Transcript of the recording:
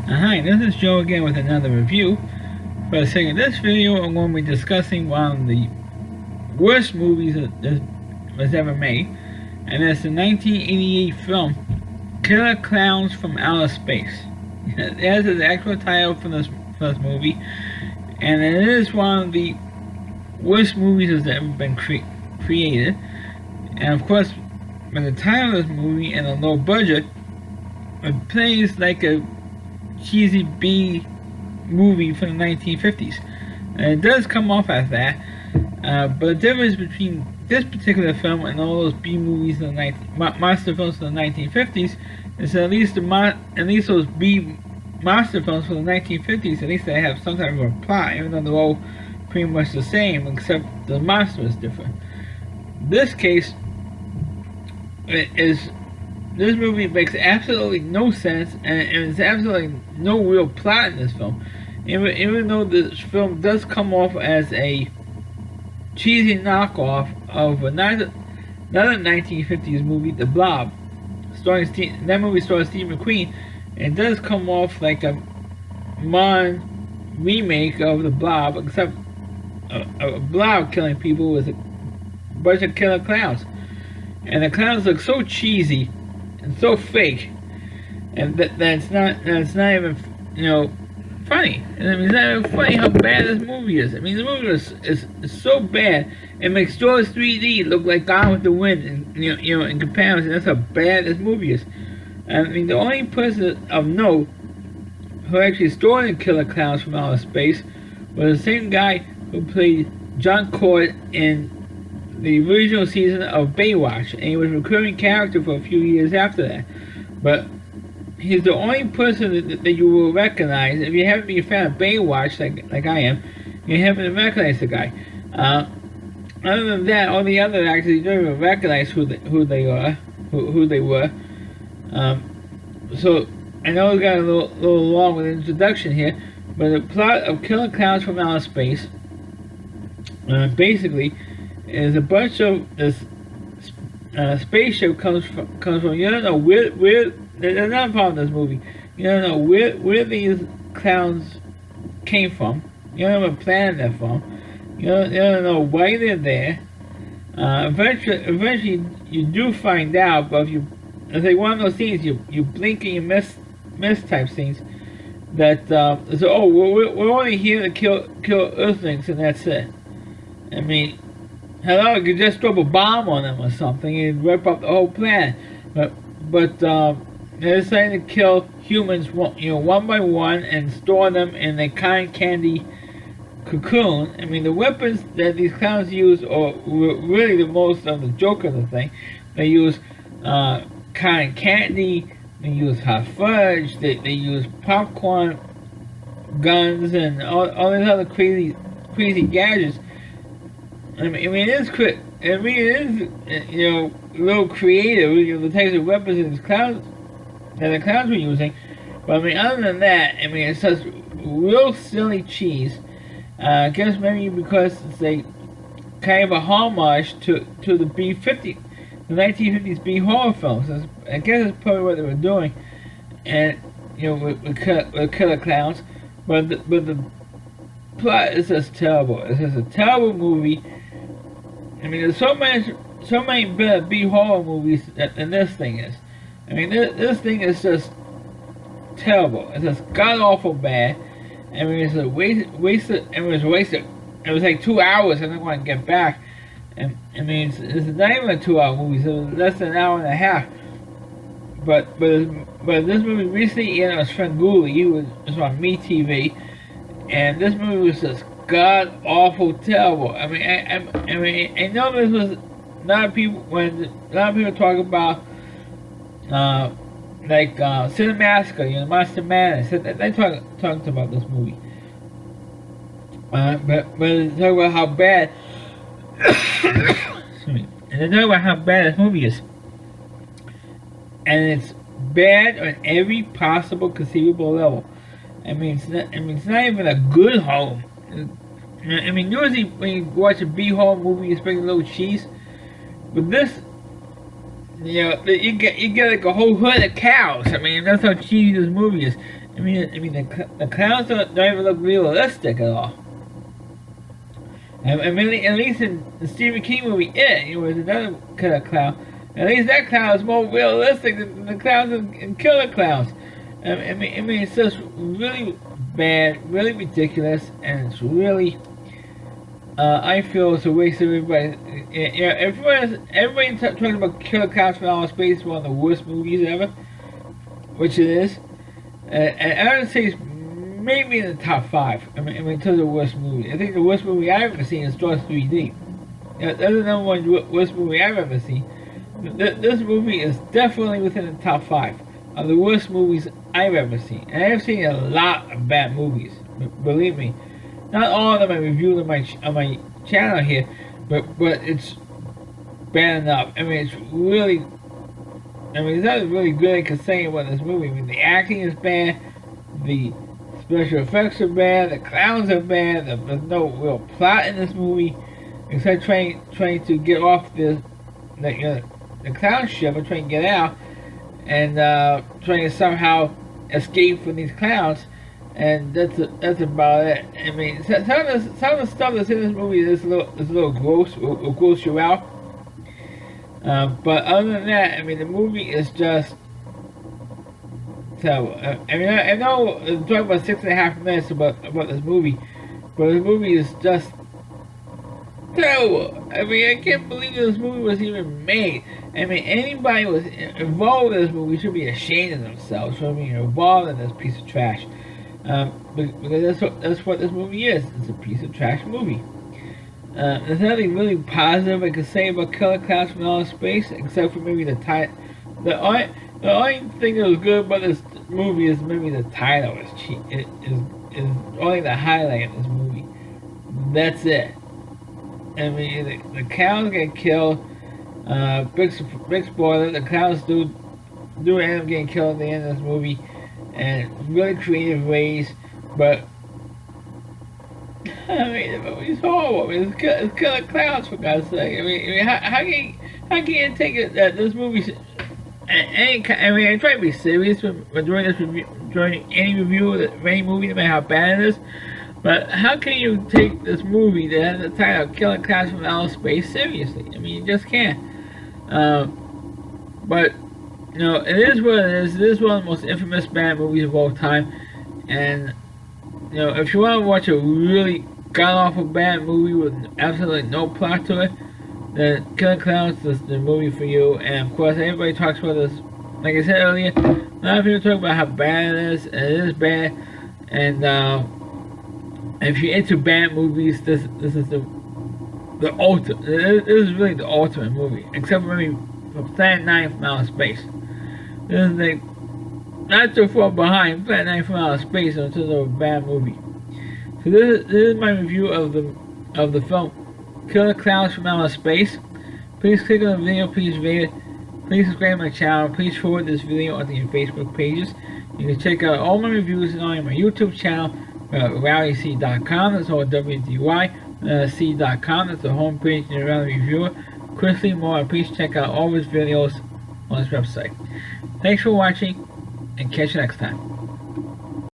Hi, this is Joe again with another review. For the sake of this video, I'm going to be discussing one of the worst movies that was ever made, and it's the 1988 film Killer Clowns from Outer Space. That is the actual title for this movie, and it is one of the worst movies that's ever been created. And of course, with the title of this movie and a low budget, it plays like a cheesy B movie from the 1950s. And it does come off as that, but the difference between this particular film and all those B movies in the monster films from the 1950s is that at least those B monster films from the 1950s, at least they have some type of a plot, even though they're all pretty much the same, except the monster is different. This case is. This movie makes absolutely no sense, and there's absolutely no real plot in this film. Even though this film does come off as a cheesy knockoff of another 1950s movie, The Blob. That movie stars Steve McQueen, and it does come off like a modern remake of The Blob, except a blob killing people with a bunch of killer clowns. And the clowns look so cheesy and so fake, and that it's not even funny. And I mean, it's not even funny how bad this movie is. I mean, the movie is so bad it makes Jaws 3D look like Gone with the Wind, and in comparison, that's how bad this movie is. I mean, the only person of note who actually starred in Killer Clowns from Outer Space was the same guy who played John Court in the original season of Baywatch, and he was a recurring character for a few years after that. But he's the only person that you will recognize if you haven't been a fan of Baywatch, like I am. You haven't recognized the guy. Other than that, all the other actors you don't even recognize who they were. So I know we got a little long with the introduction here, but the plot of Killer Clowns from Outer Space basically is a bunch of this spaceship comes from you don't know where there's another problem in this movie. You don't know where these clowns came from. You don't know what planet they're from. You don't know why they're there. Eventually you do find out, but it's like one of those things you blink and you miss type things. That we're only here to kill Earthlings and that's it. I mean, hello, you could just drop a bomb on them or something and rip up the whole planet. But they're deciding to kill humans, one by one, and store them in a cotton candy cocoon. I mean, the weapons that these clowns use are really the most of the joke of the thing. They use cotton candy, they use hot fudge, they use popcorn guns, and all these other crazy gadgets. I mean, it is a little creative, the types of weapons that the clowns were using. But I mean, other than that, I mean, it's just real silly cheese. I guess maybe because it's a kind of a homage to the B-50, the 1950s B horror films. I guess that's probably what they were doing, and with Killer Clowns. But the plot is just terrible. It's just a terrible movie. I mean, there's so many better B horror movies than this thing is. I mean, this thing is just terrible. It's just god awful bad. I mean, it's a wasted. It was like 2 hours, and I want to get back. And I mean, it's not even a 2 hour movie, so it's less than an hour and a half. But this movie recently, it was Svengoolie. He was on MeTV, and this movie was just god awful terrible. I mean, I know this was a lot of people talk about Cinemassacre, Monster Madness. They talked about this movie, but they talk about how bad. Excuse me. And they talk about how bad this movie is, and it's bad on every possible conceivable level. I mean, it's not even a good horror. I mean, usually when you watch a B horror movie, you expect a little cheese, but this You know, you get like a whole hood of cows. I mean, that's how cheesy this movie is. I mean, the clowns don't even look realistic at all. I mean, at least in the Stephen King movie, It was another kind of clown. At least that clown is more realistic than the clowns in Killer Clowns. I mean, it's just really bad, really ridiculous, and it's really, I feel it's a waste of everybody. You know, everybody's talking about Killer Clowns from Outer Space, one of the worst movies ever, which it is. And I would say it's maybe in the top 5. I mean, in terms of worst movie. I think the worst movie I've ever seen is Jaws 3D. You know, that's the number one worst movie I've ever seen. This movie is definitely within the top 5 of the worst movies I've ever seen. And I've seen a lot of bad movies. Believe me, not all of them I reviewed on my channel here, but it's bad enough. I mean, it's really. I mean, it's not really good I can say about this movie. I mean, the acting is bad, the special effects are bad, the clowns are bad. There's no real plot in this movie, except trying to get off the clown ship and trying to get out, and trying to somehow escape from these clowns, and that's about it. I mean, some of the stuff that's in this movie is a little gross. Will gross you out. But other than that, I mean, the movie is just terrible. I mean, I know I'm talking about 6.5 minutes about this movie, but the movie is just terrible. I mean, I can't believe this movie was even made. I mean, anybody who was involved in this movie should be ashamed of themselves for being involved in this piece of trash. Because that's what this movie is. It's a piece of trash movie. There's nothing really positive I could say about Killer Clowns from Outer Space, except for maybe the title. The only thing that was good about this movie is maybe the title is cheap. It is only the highlight of this movie. That's it. I mean, the clowns get killed. Big spoiler. The clowns do end up getting killed at the end of this movie, and really creative ways, but. I mean, the movie's horrible. I mean, it's Killer Clowns, for God's sake. I mean, how can you take it that this movie's I mean, I try to be serious when doing this review, during any review of any movie, no matter how bad it is. But how can you take this movie that has the title "Killer Clowns from Outer Space" seriously? I mean, you just can't. But you know, it is what it is. It is one of the most infamous bad movies of all time, and you know, if you want to watch a really god-awful bad movie with absolutely no plot to it, then Killer Clowns is the movie for you. And of course, everybody talks about this. Like I said earlier, a lot of people talk about how bad it is, and it is bad. And if you're into bad movies, this is the ultimate. This is really the ultimate movie, except for maybe Planet 9 from Outer Space. This is like not too far behind Planet 9 from Outer Space in terms of a bad movie. So this is my review of the film Killer Clowns from Outer Space. Please click on the video, please rate it, please subscribe to my channel, please forward this video onto your Facebook pages. You can check out all my reviews on my YouTube channel, RowdyC.com, that's all WDY, C.com, that's the homepage of the Rowdy Reviewer. Chris Lee Moore, please check out all his videos on this website. Thanks for watching, and catch you next time.